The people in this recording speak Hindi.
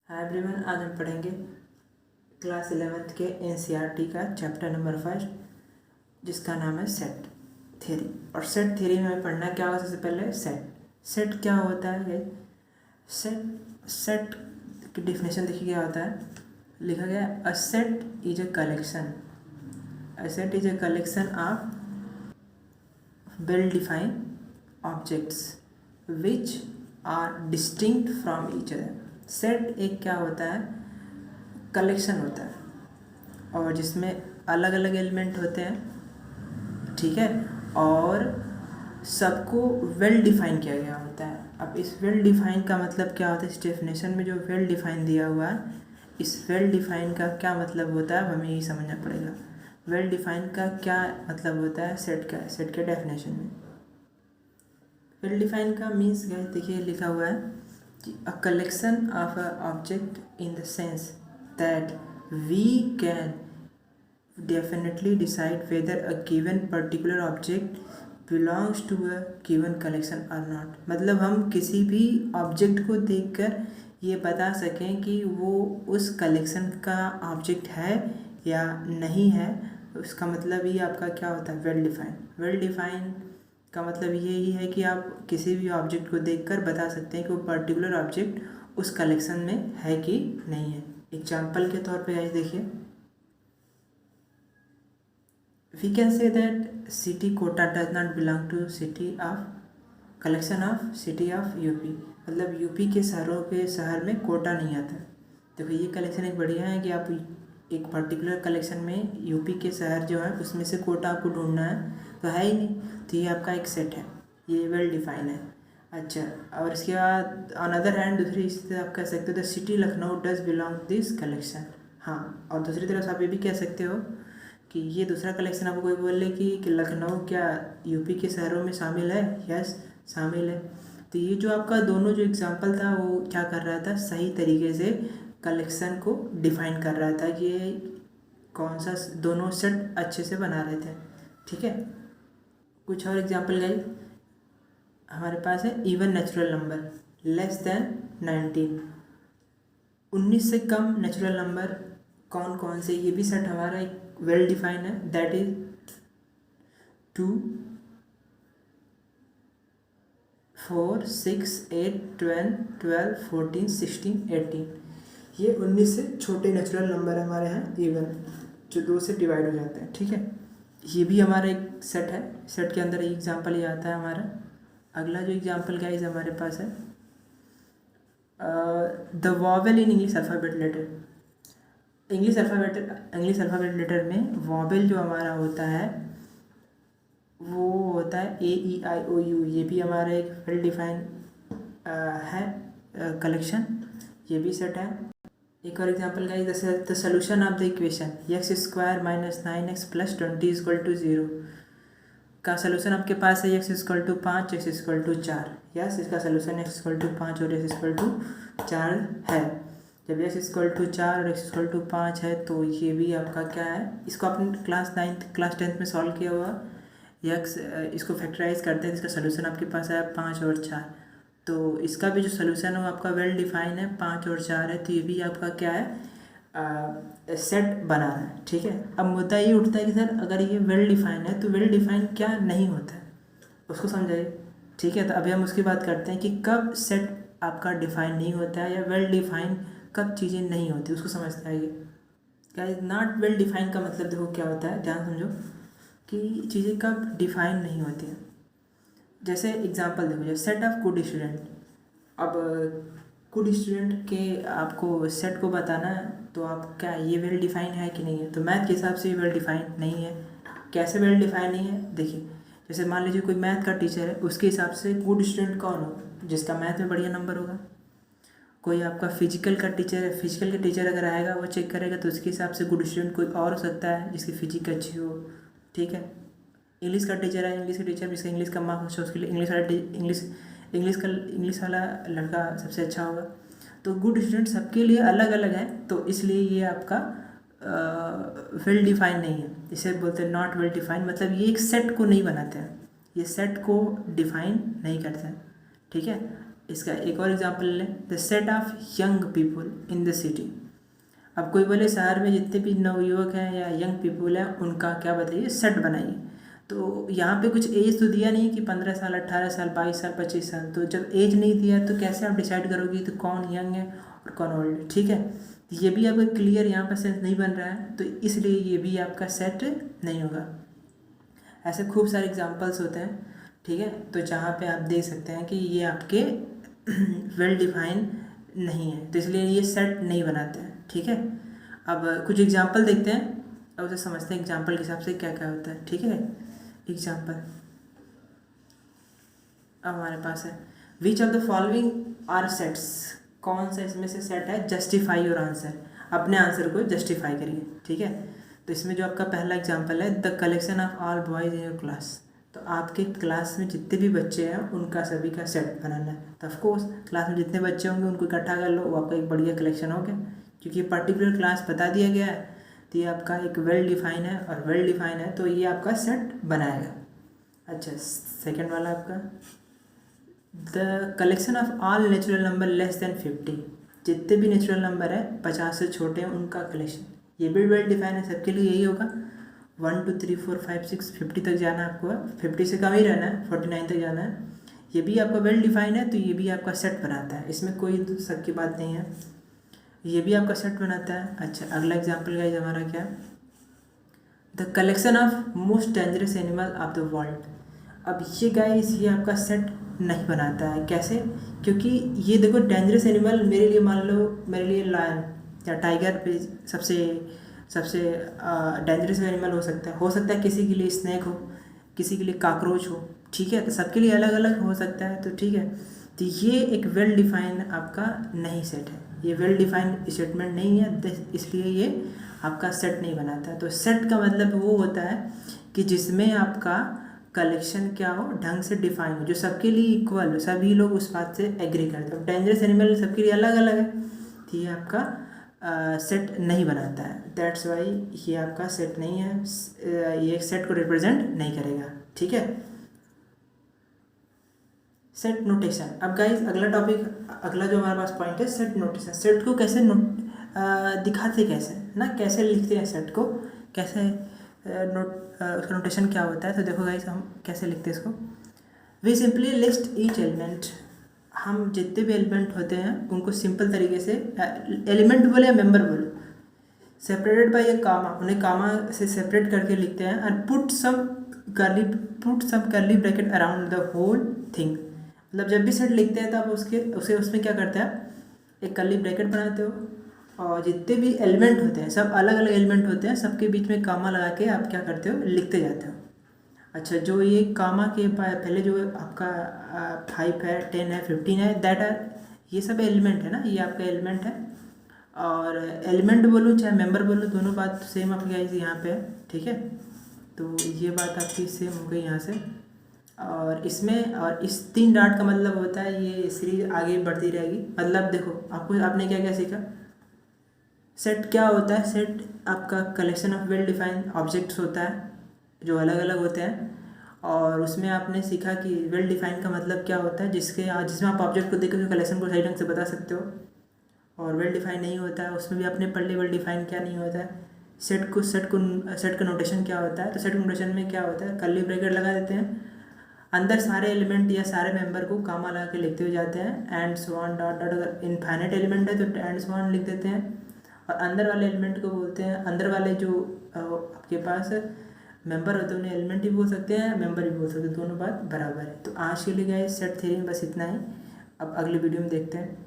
हाय एवरीवन, आज हम पढ़ेंगे क्लास 11th के एनसीईआरटी का चैप्टर नंबर 5 जिसका नाम है सेट थ्योरी। और सेट थ्योरी में हमें पढ़ना क्या होगा? सबसे पहले सेट क्या होता है? सेट की डेफिनेशन देखिए क्या होता है। लिखा गया है a set is a collection of well defined objects which are distinct from each other. Set एक क्या होता है? कलेक्शन होता है और जिसमें अलग अलग एलिमेंट होते हैं, ठीक है, और सबको वेल डिफाइन किया गया होता है। अब इस वेल डिफाइन का मतलब क्या होता है? इस डेफिनेशन में जो वेल डिफाइन दिया हुआ है, इस वेल डिफाइन का क्या मतलब होता है हमें यही समझना पड़ेगा। वेल डिफाइन का क्या मतलब होता है सेट के डेफिनेशन में? वेल डिफाइन का मीन्स देखिए लिखा हुआ है कि a collection of a object in the sense that we can definitely decide whether a given particular object belongs to a given collection or not। मतलब हम किसी भी ऑब्जेक्ट को देखकर ये बता सकें कि वो उस कलेक्शन का ऑब्जेक्ट है या नहीं है। उसका मतलब ये आपका क्या होता है? वेल डिफाइन का मतलब यही है कि आप किसी भी ऑब्जेक्ट को देखकर बता सकते हैं कि वो पर्टिकुलर ऑब्जेक्ट उस कलेक्शन में है कि नहीं है। एग्जाम्पल के तौर पे गाइस देखिए, we can say that city Kota does not belong to city of collection of city of UP. मतलब यूपी के शहर में कोटा नहीं आता। देखो ये कलेक्शन एक बढ़िया है कि आप एक पर्टिकुलर कलेक्शन में यूपी के शहर जो है उसमें से कोटा आपको ढूंढना है तो है ही नहीं, तो ये आपका एक सेट है, ये वेल डिफाइन है। अच्छा, और इसके बाद अनदर हैंड दूसरी से आप कह सकते हो the city Lucknow does belong this collection. हाँ, और दूसरी तरफ से आप ये भी कह सकते हो कि ये दूसरा कलेक्शन आपको कोई बोले कि लखनऊ क्या यूपी के शहरों में शामिल है? यस, शामिल है। तो ये जो आपका दोनों जो एग्जांपल था वो क्या कर रहा था? सही तरीके से कलेक्शन को डिफाइन कर रहा था कि ये कौन सा दोनों सेट अच्छे से बना रहे थे, ठीक है। कुछ और एग्जांपल गाइस हमारे पास है even natural number less than 19। 19 से कम नेचुरल नंबर कौन कौन से? ये भी सेट हमारा एक वेल डिफाइन है, दैट इज 2, 4, 6, 8, 12, 14, 16, 18। ये 19 से छोटे नेचुरल नंबर हमारे हैं इवन, जो 2 से डिवाइड हो जाते हैं, ठीक है। ये भी हमारा एक सेट है। सेट के अंदर एक एग्जांपल ये आता है हमारा। अगला जो एग्जांपल गाइस हमारे पास है the vowel in English alphabet letter. English alphabet letter में वॉवेल जो हमारा होता है वो होता है AEIOU। ये भी हमारा एक वेल डिफाइन है कलेक्शन, ये भी सेट है। एक और example guys, the solution of the equation x² - 9x + 20 = 0 का सलूशन आपके पास है x = 5, x = 4। यस, इसका सलूशन x = 5 और x = 4 है। जब x = 4 और x = 5 है तो ये भी आपका क्या है? इसको आपने क्लास 10th में सॉल्व किया हुआ यक्स, इसको फैक्टराइज करते हैं, इसका सलूशन आपके पास आया 5 और 4। तो इसका भी जो सलूशन है वो आपका वेल डिफाइन है, 5 और 4 है, तो ये भी आपका क्या है? सेट बना रहा है, ठीक है। अब मुद्दा ये उठता है कि सर अगर ये वेल डिफाइन है तो वेल डिफाइन क्या नहीं होता है, उसको समझाइए, ठीक है। तो अभी हम उसकी बात करते हैं कि कब सेट आपका डिफाइन नहीं होता है या वेल डिफाइन कब चीज़ें नहीं होती, उसको समझते आइए। क्या नॉट वेल डिफाइन का मतलब देखो क्या होता है, ध्यान समझो कि चीज़ें कब डिफाइन नहीं होती हैं। जैसे एग्जांपल देखो, जैसे सेट ऑफ गुड स्टूडेंट। अब गुड स्टूडेंट के आपको सेट को बताना है तो आप क्या ये वेल डिफाइन है कि नहीं है? तो मैथ के हिसाब से ये वेल डिफाइन नहीं है। कैसे वेल डिफाइन नहीं है? देखिए, जैसे मान लीजिए कोई मैथ का टीचर है, उसके हिसाब से गुड स्टूडेंट कौन हो? जिसका मैथ में बढ़िया नंबर होगा। कोई आपका फिजिकल का टीचर है, फिजिकल का टीचर अगर आएगा वो चेक करेगा तो उसके हिसाब से गुड स्टूडेंट कोई और हो सकता है जिसकी फिजिक अच्छी हो, ठीक है। इंग्लिश का टीचर है, इंग्लिश का टीचर जिसका इंग्लिश का मार्क्स अच्छा, उसके लिए इंग्लिश वाला लड़का सबसे अच्छा होगा। तो गुड स्टूडेंट सबके लिए अलग अलग है, तो इसलिए ये आपका वेल डिफाइन नहीं है। इसे बोलते हैं नॉट वेल डिफाइन, मतलब ये एक सेट को नहीं बनाते हैं, ये सेट को डिफाइन नहीं करते हैं, ठीक है। इसका एक और एग्जांपल लें, the set of young people in the city. अब कोई बोले शहर में जितने भी नवयुवक हैं या यंग पीपल हैं उनका क्या बताइए, सेट बनाइए। तो यहाँ पे कुछ एज तो दिया नहीं कि 15 साल, 18 साल, 22 साल, 25 साल। तो जब एज नहीं दिया तो कैसे आप डिसाइड करोगे तो कौन यंग है और कौन ओल्ड है, ठीक है। तो ये भी आपका क्लियर यहाँ पर सेंस नहीं बन रहा है, तो इसलिए ये भी आपका सेट नहीं होगा। ऐसे खूब सारे एग्जांपल्स होते हैं, ठीक है। तो जहाँ पे आप देख सकते हैं कि ये आपके वेल डिफाइन नहीं है, तो इसलिए ये सेट नहीं बनाते हैं, ठीक है। अब कुछ एग्जांपल देखते हैं और उसे समझते हैं एग्जांपल के हिसाब से क्या क्या होता है, ठीक है। एग्जांपल अब हमारे पास है, which of the following are sets, कौन सा इसमें से सेट है, जस्टिफाई योर आंसर, अपने आंसर को जस्टिफाई करिए, ठीक है। तो इसमें जो आपका पहला एग्जांपल है, the collection of all boys in your class. तो आपके क्लास में जितने भी बच्चे हैं उनका सभी का सेट बनाना है। तो ऑफकोर्स क्लास में जितने बच्चे होंगे उनको इकट्ठा कर लो, वो आपका एक बढ़िया कलेक्शन हो गया, क्योंकि पर्टिकुलर क्लास बता दिया गया है। तो ये आपका एक वेल डिफाइन है, और वेल डिफाइन है तो ये आपका सेट बनाएगा। अच्छा, सेकेंड वाला आपका, the collection of all natural number less than 50। जितने भी नेचुरल नंबर है 50 से छोटे हैं उनका कलेक्शन, ये भी वेल डिफाइन है, सबके लिए यही होगा। 1 2 3 4 5 6 50 तक जाना है आपको, 50 से कम ही रहना है, 49 तक जाना है। ये भी आपका वेल डिफाइन है, तो ये भी आपका सेट बनाता है, इसमें कोई शक की बात नहीं है, ये भी आपका सेट बनाता है। अच्छा, अगला एग्जाम्पल गाइस हमारा क्या, the collection of most dangerous animal of the world. अब ये गाइस ये आपका सेट नहीं बनाता है, कैसे, क्योंकि ये देखो डेंजरस एनिमल मेरे लिए, मान लो मेरे लिए लायन या टाइगर पे सबसे सबसे डेंजरस एनिमल हो सकता है किसी के लिए स्नैक हो, किसी के लिए काकरोच हो, ठीक है। तो सबके लिए अलग अलग हो सकता है, तो ठीक है। तो ये एक वेल डिफाइन आपका नहीं सेट है, ये वेल डिफाइन स्टेटमेंट नहीं है, इसलिए ये आपका सेट नहीं बनाता है। तो सेट का मतलब वो होता है कि जिसमें आपका कलेक्शन क्या हो, ढंग से डिफाइन हो, जो सबके लिए इक्वल हो, सभी लोग उस बात से एग्री करते हैं। डेंजरस एनिमल सबके लिए अलग अलग है, तो ये आपका सेट नहीं बनाता है, दैट्स वाई ये आपका सेट नहीं है, ये एक सेट को रिप्रेजेंट नहीं करेगा, ठीक है। Set notation. अब गाइस अगला टॉपिक, अगला जो हमारे पास पॉइंट है सेट नोटेशन। सेट को कैसे दिखाते कैसे ना, कैसे लिखते हैं सेट को, कैसे उसका नोटेशन क्या होता है। तो देखो गाइस हम कैसे लिखते हैं इसको, we simply list each element. हम जितने भी एलिमेंट होते हैं उनको सिंपल तरीके से, एलिमेंट बोले या मेंबर बोले, सेपरेटेड बाय ए कामा, उन्हें कामा से सेपरेट करके लिखते हैं, and put some curly bracket around the whole thing. मतलब जब भी सेट लिखते हैं तो आप उसमें क्या करते हैं, एक कर्ली ब्रैकेट बनाते हो, और जितने भी एलिमेंट होते हैं सब अलग अलग एलिमेंट होते हैं, सबके बीच में कामा लगा के आप क्या करते हो, लिखते जाते हो। अच्छा, जो ये कामा के पहले जो आपका 5 है, 10 है, 15 है, दैट आर, ये सब एलिमेंट है ना, ये आपका एलिमेंट है। और एलिमेंट बोलूँ चाहे मेंबर बोलूँ, दोनों बात सेम आपकी गाइस यहाँ पे है, ठीक है। तो ये बात आपकी सेम हो गई यहाँ से। और इसमें, और इस 3 डॉट का मतलब होता है ये सीरीज आगे बढ़ती रहेगी। मतलब देखो आपने क्या क्या सीखा, सेट क्या होता है, सेट आपका collection of well defined objects होता है जो अलग अलग होते हैं। और उसमें आपने सीखा कि वेल डिफाइंड का मतलब क्या होता है, जिसमें आप ऑब्जेक्ट को देखकर कलेक्शन को सही ढंग से बता सकते हो। और वेल डिफाइन नहीं होता है, उसमें भी आपने पढ़ लिया वेल डिफाइन क्या नहीं होता है। सेट का नोटेशन क्या होता है, तो सेट नोटेशन में क्या होता है, कर्ली ब्रैकेट लगा देते हैं, अंदर सारे एलिमेंट या सारे मेंबर को कामा लगा के लिखते हुए जाते हैं, and so on dot dot. अगर इनफाइनाइट एलिमेंट है तो एंड सो ऑन लिख देते हैं। और अंदर वाले एलिमेंट को बोलते हैं, अंदर वाले जो आपके पास मेंबर होते हैं उन्हें एलिमेंट भी बोल सकते हैं, मेंबर भी बोल सकते हैं, दोनों बात बराबर है। तो आज के लिए गाइस सेट थ्योरी में बस इतना ही, अब अगले वीडियो में देखते हैं।